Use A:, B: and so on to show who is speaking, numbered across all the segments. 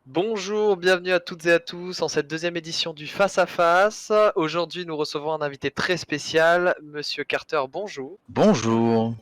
A: Bonjour, bienvenue à toutes et à tous en cette deuxième édition du Face à Face. Aujourd'hui, nous recevons un invité très spécial, Monsieur Carter. Bonjour.
B: Bonjour.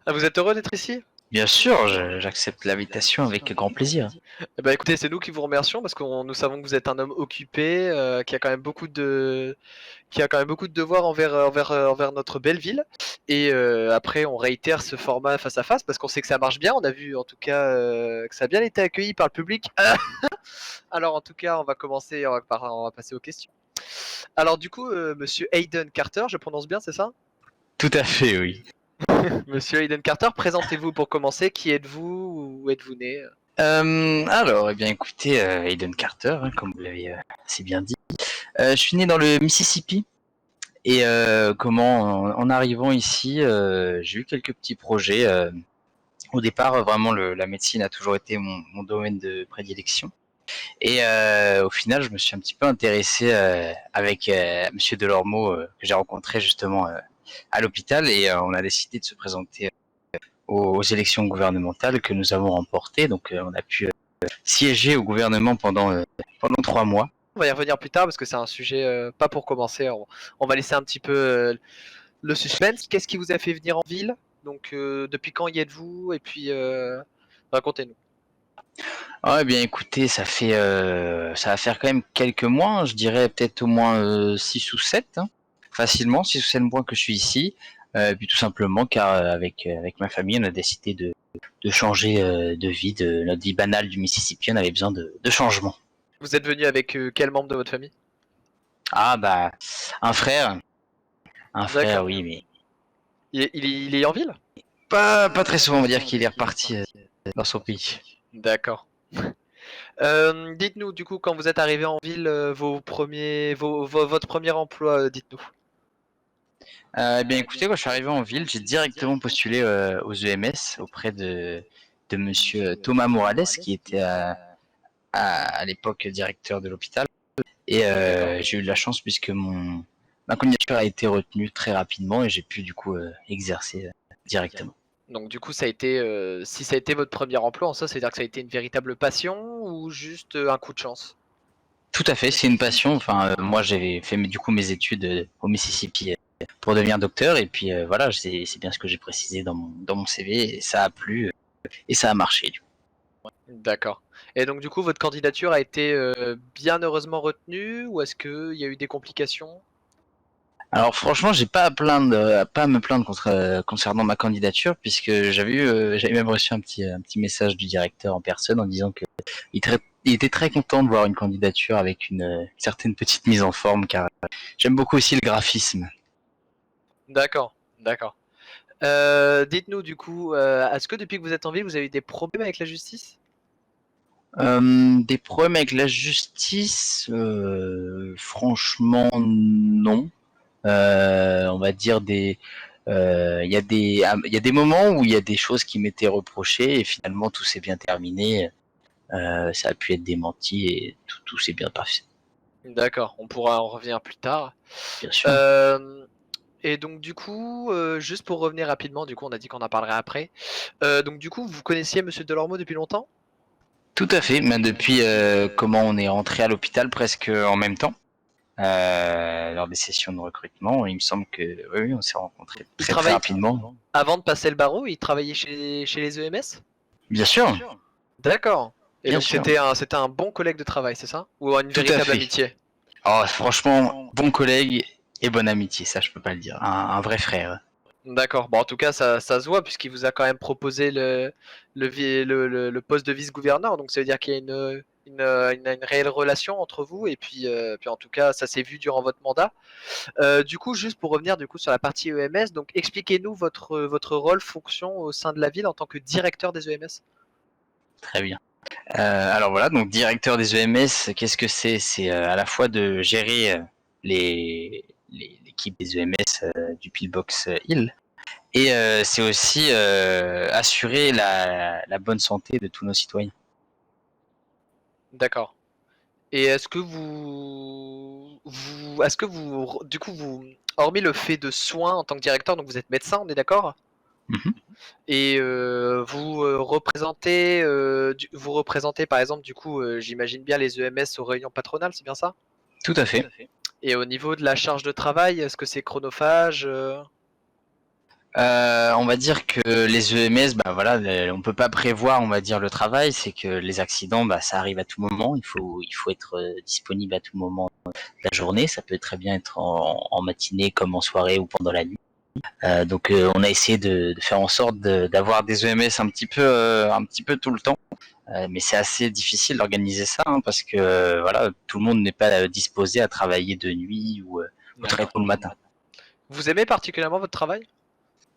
A: Vous êtes heureux d'être ici?
B: Bien sûr, j'accepte l'invitation avec grand plaisir.
A: Eh ben, écoutez, c'est nous qui vous remercions parce que nous savons que vous êtes un homme occupé, qui a quand même beaucoup de devoirs envers notre belle ville. Et après, on réitère ce format face à face parce qu'on sait que ça marche bien. On a vu en tout cas que ça a bien été accueilli par le public. Alors en tout cas, on va commencer, on va passer aux questions. Alors du coup, Monsieur Hayden Carter, je prononce bien, c'est ça?
B: Tout à fait, oui.
A: Monsieur Hayden Carter, présentez-vous pour commencer. Qui êtes-vous? Où êtes-vous né?
B: Alors, eh bien, écoutez, Hayden Carter, hein, comme vous l'avez assez bien dit. Je suis né dans le Mississippi et en arrivant ici, j'ai eu quelques petits projets. Au départ, vraiment, la médecine a toujours été mon domaine de prédilection. Et au final, je me suis un petit peu intéressé avec Monsieur Delormeau que j'ai rencontré justement à l'hôpital et on a décidé de se présenter aux élections gouvernementales que nous avons remportées. Donc on a pu siéger au gouvernement pendant 3 mois.
A: On va y revenir plus tard parce que c'est un sujet pas pour commencer. On va laisser un petit peu le suspense. Qu'est-ce qui vous a fait venir en ville? Donc depuis quand y êtes-vous? Et puis racontez-nous.
B: Ah, eh bien écoutez, ça va faire quand même quelques mois, hein, je dirais peut-être au moins 6 ou 7, hein, facilement 6 ou 7 mois que je suis ici. Puis tout simplement car avec ma famille, on a décidé de changer de vie, de notre vie banale du Mississippi, on avait besoin de changement.
A: Vous êtes venu avec quel membre de votre famille?
B: Ah bah un frère,
A: D'accord.
B: oui, mais
A: Il est en ville?
B: pas très souvent, on va dire qu'il est reparti dans son pays.
A: D'accord. Dites-nous du coup quand vous êtes arrivé en ville, votre premier emploi, dites-nous.
B: Eh bien écoutez, quand je suis arrivé en ville, j'ai directement postulé aux EMS auprès de monsieur Thomas Morales, qui était à l'époque directeur de l'hôpital. Et
A: D'accord.
B: j'ai eu de la chance puisque ma candidature a été retenue très rapidement et j'ai pu du coup exercer directement.
A: Donc du coup ça a été, si ça a été votre premier emploi en soi, ça veut dire que ça a été une véritable passion ou juste, un coup de chance?
B: Tout à fait, c'est une passion. Enfin, moi j'ai fait du coup mes études au Mississippi pour devenir docteur et puis voilà, c'est bien ce que j'ai précisé dans mon CV et ça a plu et ça a marché. Du coup.
A: D'accord. Et donc du coup votre candidature a été, bien heureusement retenue ou est-ce qu'il y a eu des complications?
B: Alors franchement, j'ai pas pas à me plaindre concernant ma candidature puisque j'avais même reçu un petit message du directeur en personne en disant que il était très content de voir une candidature avec une certaine petite mise en forme car j'aime beaucoup aussi le graphisme.
A: D'accord, d'accord. Dites-nous du coup, est-ce que depuis que vous êtes en ville, vous avez eu des problèmes avec la justice?
B: Des problèmes avec la justice, franchement non. On va dire il y a des moments où il y a des choses qui m'étaient reprochées et finalement tout s'est bien terminé. Ça a pu être démenti et tout s'est bien passé,
A: D'accord, on pourra en revenir plus tard.
B: bien sûr.
A: Hem Et donc du coup, juste pour revenir rapidement, du coup, on a dit qu'on en parlerait après. Donc du coup, vous connaissiez Monsieur Delormeau depuis longtemps?
B: Tout à fait, mais depuis comment on est rentré à l'hôpital presque en même temps, lors des sessions de recrutement, il me semble que oui, oui, on s'est rencontrés
A: Il
B: très très
A: travaille
B: rapidement.
A: avant de passer le barreau, il travaillait chez les EMS?
B: Bien sûr,
A: D'accord. Et
B: bien
A: donc
B: sûr,
A: c'était un bon collègue de travail, c'est ça? Ou une
B: tout à
A: véritable
B: fait.
A: amitié?
B: Oh, franchement, bon collègue et bonne amitié, ça je peux pas le dire. Un vrai frère.
A: D'accord. Bon, en tout cas, ça se voit puisqu'il vous a quand même proposé le poste de vice-gouverneur. Donc, ça veut dire qu'il y a une réelle relation entre vous. Et puis, puis, en tout cas, ça s'est vu durant votre mandat. Du coup, juste pour revenir du coup sur la partie EMS, donc expliquez-nous votre rôle, fonction au sein de la ville en tant que directeur des EMS.
B: Très bien. Alors voilà, donc directeur des EMS, qu'est-ce que c'est? C'est à la fois de gérer l'équipe des EMS du Pillbox Hill, et c'est aussi assurer la bonne santé de tous nos citoyens.
A: D'accord. Et du coup, hormis le fait de soins en tant que directeur, donc vous êtes médecin, on est d'accord?
B: Mhm.
A: Et vous représentez par exemple, du coup, j'imagine bien les EMS aux réunions patronales, c'est bien ça?
B: Tout à fait.
A: Et au niveau de la charge de travail, est-ce que c'est chronophage?
B: On va dire que les EMS, bah voilà, on peut pas prévoir, on va dire le travail, c'est que les accidents, bah ça arrive à tout moment. Il faut être disponible à tout moment de la journée. Ça peut très bien être en matinée, comme en soirée ou pendant la nuit. Donc on a essayé de faire en sorte d'avoir des EMS un petit peu tout le temps. Mais c'est assez difficile d'organiser ça parce que voilà, tout le monde n'est pas disposé à travailler de nuit ou très
A: D'accord.
B: tôt le matin.
A: Vous aimez particulièrement votre travail?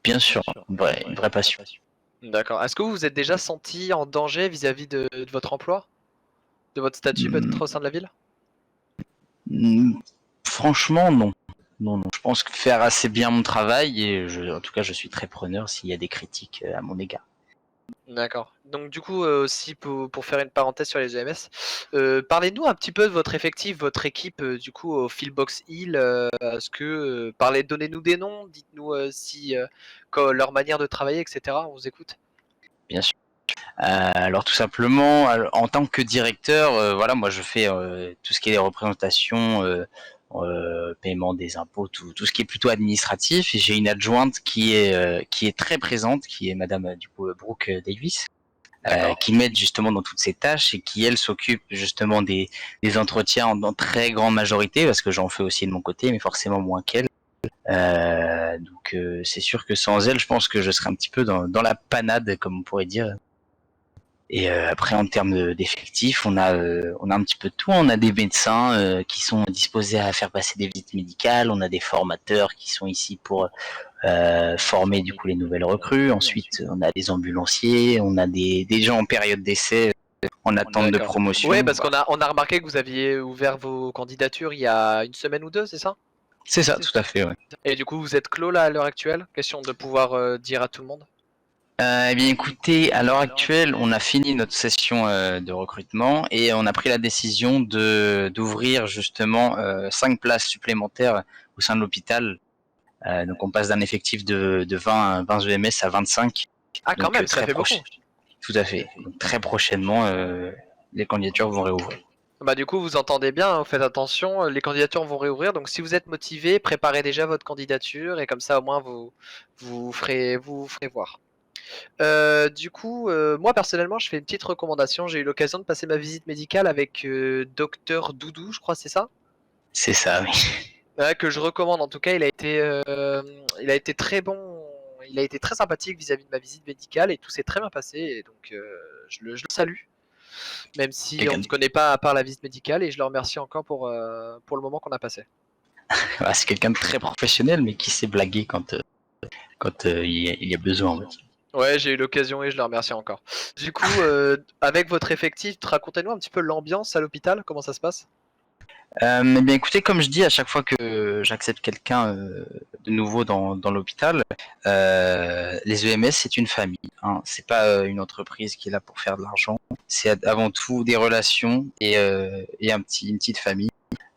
B: Bien sûr, une vraie passion.
A: D'accord. Est-ce que vous vous êtes déjà senti en danger vis-à-vis de votre emploi? De votre statut peut-être au
B: Hmm,
A: sein de la ville?
B: Franchement, non. Non, non. Je pense que faire assez bien mon travail et en tout cas, je suis très preneur s'il y a des critiques à mon égard.
A: D'accord. Donc du coup, aussi pour faire une parenthèse sur les EMS, parlez-nous un petit peu de votre effectif, votre équipe, du coup au Philbox Hill, est-ce que, donnez-nous des noms, dites-nous, si, leur manière de travailler et cetera, on vous écoute.
B: Bien sûr. Alors tout simplement, en tant que directeur, voilà, moi je fais tout ce qui est les représentations, paiement des impôts, tout ce qui est plutôt administratif. Et j'ai une adjointe qui est très présente, qui est Madame du coup Brooke Davis,
A: D'accord.
B: qui m'aide justement dans toutes ces tâches et qui elle s'occupe justement des entretiens en très grande majorité, parce que j'en fais aussi de mon côté, mais forcément moins qu'elle. Donc c'est sûr que sans elle, je pense que je serais un petit peu dans la panade, comme on pourrait dire. Et après, en termes d'effectifs, on a un petit peu de tout. On a des médecins qui sont disposés à faire passer des visites médicales. On a des formateurs qui sont ici pour former du coup les nouvelles recrues. Ensuite, on a des ambulanciers. On a des gens en période d'essai en attente de
A: D'accord. Ouais,
B: promotion.
A: parce qu'on a remarqué que vous aviez ouvert vos candidatures il y a une semaine ou 2, c'est ça?
B: C'est ça, tout à fait. Ouais.
A: Et du coup, vous êtes clos là à l'heure actuelle? Question de pouvoir, dire à tout le monde.
B: Eh bien, écoutez, à l'heure actuelle, on a fini notre session de recrutement et on a pris la décision de d'ouvrir justement 5 places supplémentaires au sein de l'hôpital. Donc on passe d'un effectif de 20 EMS à 25.
A: Ah quand
B: Donc
A: même, ça fait beaucoup.
B: tout à fait. Donc, très prochainement, les candidatures vont réouvrir.
A: Bah du coup, vous entendez bien, hein, faites attention, les candidatures vont réouvrir, donc si vous êtes motivé, préparez déjà votre candidature et comme ça au moins vous ferez voir. Du coup, moi personnellement, je fais une petite recommandation. J'ai eu l'occasion de passer ma visite médicale avec Docteur Doudou, je crois, c'est ça?
B: C'est ça, oui.
A: Ouais, que je recommande. En tout cas, il a été très bon. Il a été très sympathique vis-à-vis de ma visite médicale et tout s'est très bien passé. Et donc, je le salue, même si on ne
B: Quelqu'un
A: se connaît pas à part la visite médicale. Et je le remercie encore pour le moment qu'on a passé.
B: c'est quelqu'un de très professionnel, mais qui sait blaguer quand il y a besoin. En fait.
A: Ouais, j'ai eu l'occasion et je le remercie encore. Du coup, avec votre effectif, racontez-nous un petit peu l'ambiance à l'hôpital, comment ça se passe?
B: Eh bien, écoutez, comme je dis, à chaque fois que j'accepte quelqu'un de nouveau dans l'hôpital, les EMS, c'est une famille. Hein. C'est pas une entreprise qui est là pour faire de l'argent. C'est avant tout des relations et une petite famille.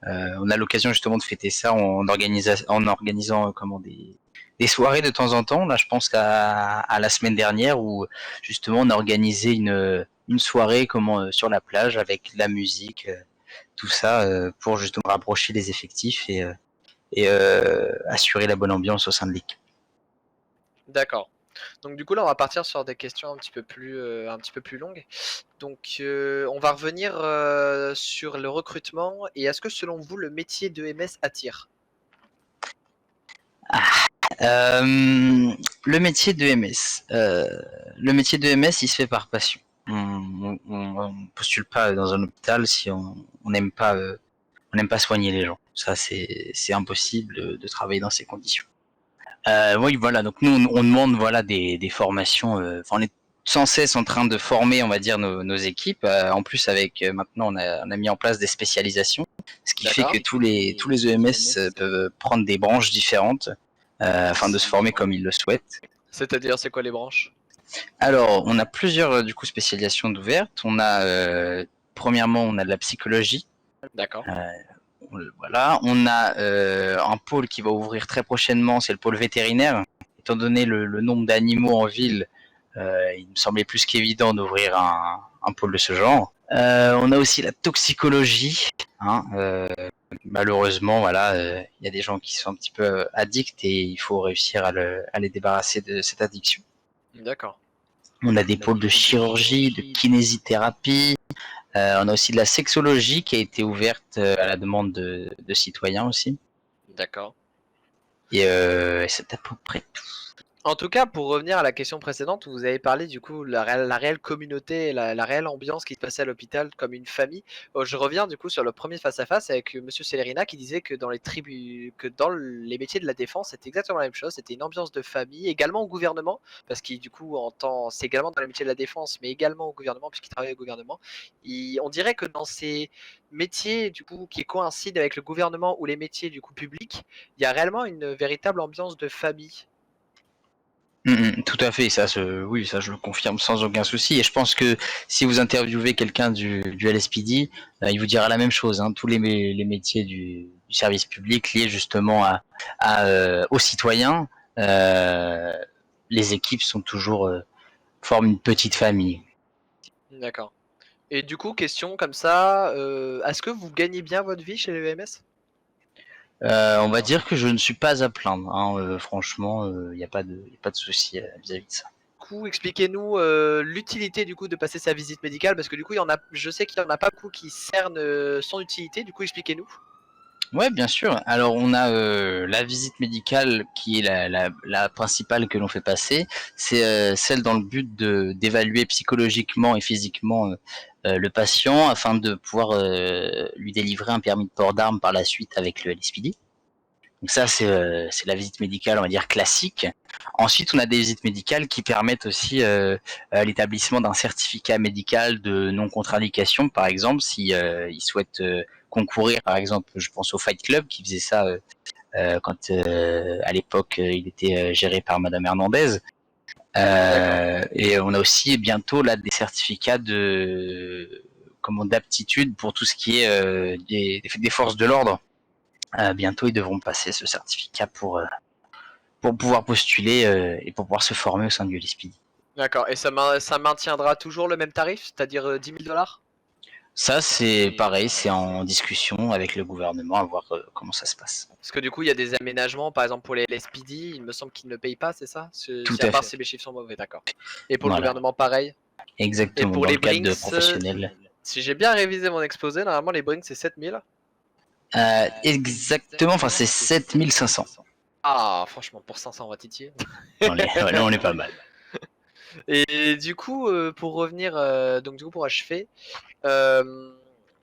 B: On a l'occasion justement de fêter ça en organisant comment des soirées de temps en temps. Là, je pense à la semaine dernière où justement on a organisé une soirée sur la plage avec de la musique, tout ça pour justement rapprocher les effectifs et assurer la bonne ambiance au sein de l'équipe.
A: D'accord. Donc du coup là on va partir sur des questions un petit peu plus longues. Donc on va revenir sur le recrutement et est-ce que selon vous le métier de MS attire?
B: Le métier de MS, il se fait par passion. On postule pas dans un hôpital si on n'aime pas, on n'aime pas soigner les gens. Ça, c'est impossible de travailler dans ces conditions. Oui, voilà. Donc nous, on demande voilà des formations. On est sans cesse en train de former, on va dire, nos équipes. En plus, avec maintenant, on a mis en place des spécialisations, ce qui fait que
A: D'accord.
B: tous les EMS peuvent prendre des branches différentes afin de se former comme ils le souhaitent.
A: C'est-à-dire c'est quoi les branches?
B: Alors, on a plusieurs du coup spécialisations d'ouvertes. On a premièrement, on a de la psychologie.
A: D'accord.
B: Voilà, on a un pôle qui va ouvrir très prochainement, c'est le pôle vétérinaire, étant donné le nombre d'animaux en ville, il me semblait plus qu'évident d'ouvrir un pôle de ce genre. On a aussi la toxicologie. Hein, malheureusement, voilà, il y a des gens qui sont un petit peu addicts et il faut réussir à les débarrasser de cette addiction.
A: D'accord.
B: On a des pôles de chirurgie, de kinésithérapie. On a aussi de la sexologie qui a été ouverte à la demande de citoyens aussi.
A: D'accord.
B: Et c'est à peu près tout.
A: En tout cas, pour revenir à la question précédente, où vous avez parlé du coup la réelle communauté, la réelle ambiance qui se passait à l'hôpital comme une famille. Je reviens du coup sur le premier face-à-face avec Monsieur Celerina qui disait que dans les tribus, que dans les métiers de la défense, c'était exactement la même chose. C'était une ambiance de famille, également au gouvernement, parce qu'il du coup c'est également dans les métiers de la défense, mais également au gouvernement puisqu'il travaille au gouvernement. On dirait que dans ces métiers du coup qui coïncident avec le gouvernement ou les métiers du coup publics, il y a réellement une véritable ambiance de famille.
B: Tout à fait, oui, ça je le confirme sans aucun souci. Et je pense que si vous interviewez quelqu'un du LSPD, il vous dira la même chose. Hein. Tous les métiers du service public liés justement aux citoyens, les équipes sont toujours forment une petite famille.
A: D'accord. Et du coup, question comme ça, est-ce que vous gagnez bien votre vie chez les VMS?
B: On va dire que je ne suis pas à plaindre. Hein. Franchement, il n'y a pas de souci vis-à-vis de ça.
A: Du coup, expliquez-nous l'utilité du coup de passer sa visite médicale, parce que du coup, je sais qu'il y en a pas beaucoup qui cernent son utilité. Du coup, expliquez-nous.
B: Ouais, bien sûr. Alors, on a la visite médicale qui est la principale que l'on fait passer. C'est celle dans le but d'évaluer psychologiquement et physiquement le patient afin de pouvoir lui délivrer un permis de port d'armes par la suite avec le LSPD. Donc ça, c'est la visite médicale, on va dire, classique. Ensuite, on a des visites médicales qui permettent aussi l'établissement d'un certificat médical de non-contre-indication, par exemple, si il souhaite concourir, par exemple, je pense au Fight Club, qui faisait ça quand, à l'époque, il était géré par Madame Hernandez. Et on a aussi bientôt là des certificats d'aptitude pour tout ce qui est des forces de l'ordre. Bientôt, ils devront passer ce certificat pour pouvoir postuler et pour pouvoir se former au sein du LSPD.
A: D'accord. Et ça maintiendra toujours le même tarif, c'est-à-dire 10 000 $?
B: Ça, c'est pareil, c'est en discussion avec le gouvernement à voir comment ça se passe.
A: Parce que du coup, il y a des aménagements, par exemple pour les LSPD, il me semble qu'ils ne payent pas, c'est ça?
B: Tout
A: À
B: à
A: part
B: fait.
A: si mes chiffres sont mauvais, d'accord. Et pour le
B: Voilà,
A: gouvernement, pareil. Et
B: exactement,
A: pour
B: dans
A: les
B: le cadre
A: Brinks,
B: de professionnels.
A: si j'ai bien révisé mon exposé, normalement les Brinks c'est 7000.
B: Exactement, enfin c'est 7500.
A: Ah, franchement, pour 500, on va titiller.
B: Là, on est pas mal.
A: Et du coup, pour revenir, donc du coup pour achever, euh,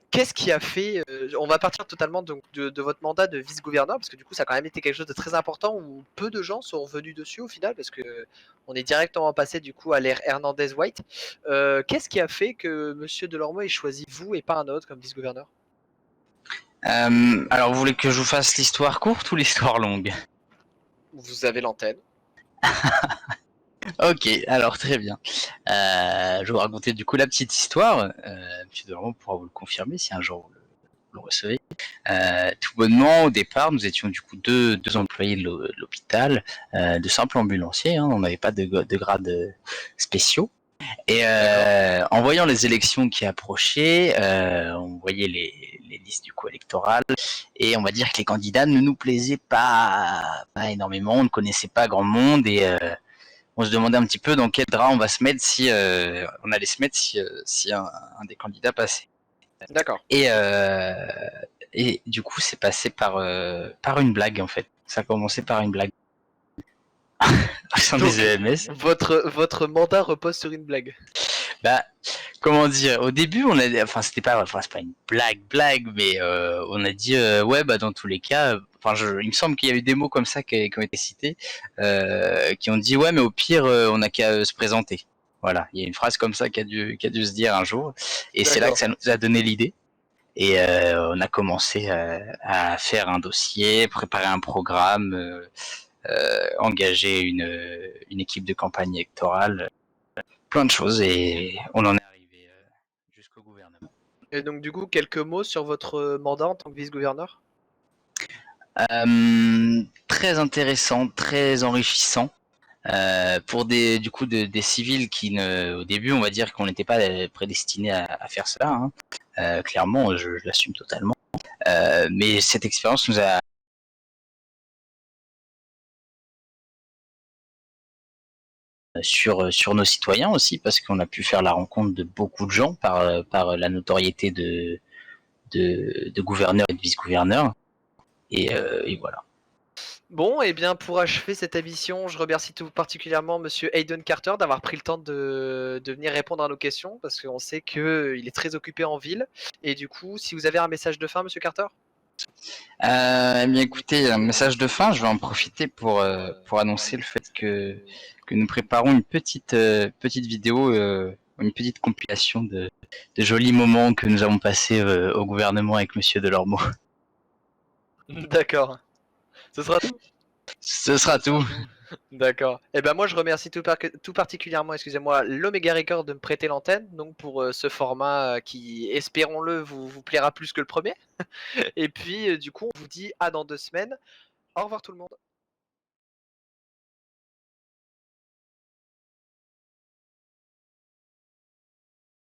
A: qu'est-ce qui a fait, on va partir totalement donc, de votre mandat de vice-gouverneur, parce que du coup ça a quand même été quelque chose de très important où peu de gens sont revenus dessus au final, parce que on est directement passé du coup à l'ère Hernandez-White. Qu'est-ce qui a fait que Monsieur Delormeau ait choisi vous et pas un autre comme vice-gouverneur?
B: Alors, vous voulez que je vous fasse l'histoire courte ou l'histoire longue?
A: Vous avez l'antenne.
B: Ok, alors très bien. Je vais vous raconter du coup la petite histoire. Monsieur Delormeau pourra vous le confirmer si un jour vous le recevez. Tout bonnement, au départ, nous étions du coup deux employés de l'hôpital, de simples ambulanciers. Hein, on n'avait pas de grades spéciaux. Et en voyant les élections qui approchaient, on voyait les listes du coup électorales, et on va dire que les candidats ne nous plaisaient pas énormément. On ne connaissait pas grand monde et on se demandait un petit peu dans quel drap on va se mettre si on allait se mettre si un des candidats passait.
A: D'accord.
B: Et du coup, c'est passé par une blague en fait. Ça a commencé par une blague au sein
A: Donc,
B: des EMS.
A: votre mandat repose sur une blague.
B: Bah, comment dire, au début, enfin, c'est pas une blague, mais on a dit, ouais, bah, dans tous les cas, il me semble qu'il y a eu des mots comme ça qui ont été cités, qui ont dit, ouais, mais au pire, on n'a qu'à se présenter. Voilà, il y a une phrase comme ça qui a dû se dire un jour, et c'est là que ça nous a donné l'idée. Et on a commencé à faire un dossier, préparer un programme, engager une équipe de campagne électorale, plein de choses, et on en est arrivé jusqu'au gouvernement.
A: Et donc, du coup, quelques mots sur votre mandat en tant que vice-gouverneur?
B: Très intéressant, très enrichissant. Pour des civils au début, on va dire qu'on n'était pas prédestinés à faire cela. Hein. Clairement, je l'assume totalement. Mais cette expérience nous a sur nos citoyens aussi, parce qu'on a pu faire la rencontre de beaucoup de gens par la notoriété de gouverneurs et de vice-gouverneurs. Et voilà.
A: Bon, et bien pour achever cette émission, je remercie tout particulièrement Monsieur Hayden Carter d'avoir pris le temps de venir répondre à nos questions, parce qu'on sait qu'il est très occupé en ville. Et du coup, si vous avez un message de fin, Monsieur Carter?
B: Eh bien, écoutez, un message de fin, je vais en profiter pour annoncer le fait que nous préparons une petite vidéo, une petite compilation de jolis moments que nous avons passés au gouvernement avec Monsieur Delormeau.
A: D'accord. Ce sera tout?
B: Ce sera tout.
A: D'accord. Et ben moi je remercie tout particulièrement, excusez-moi, l'Omega Record de me prêter l'antenne, donc pour ce format qui, espérons-le, vous plaira plus que le premier. Et puis du coup, on vous dit à dans 2 semaines. Au revoir tout le monde.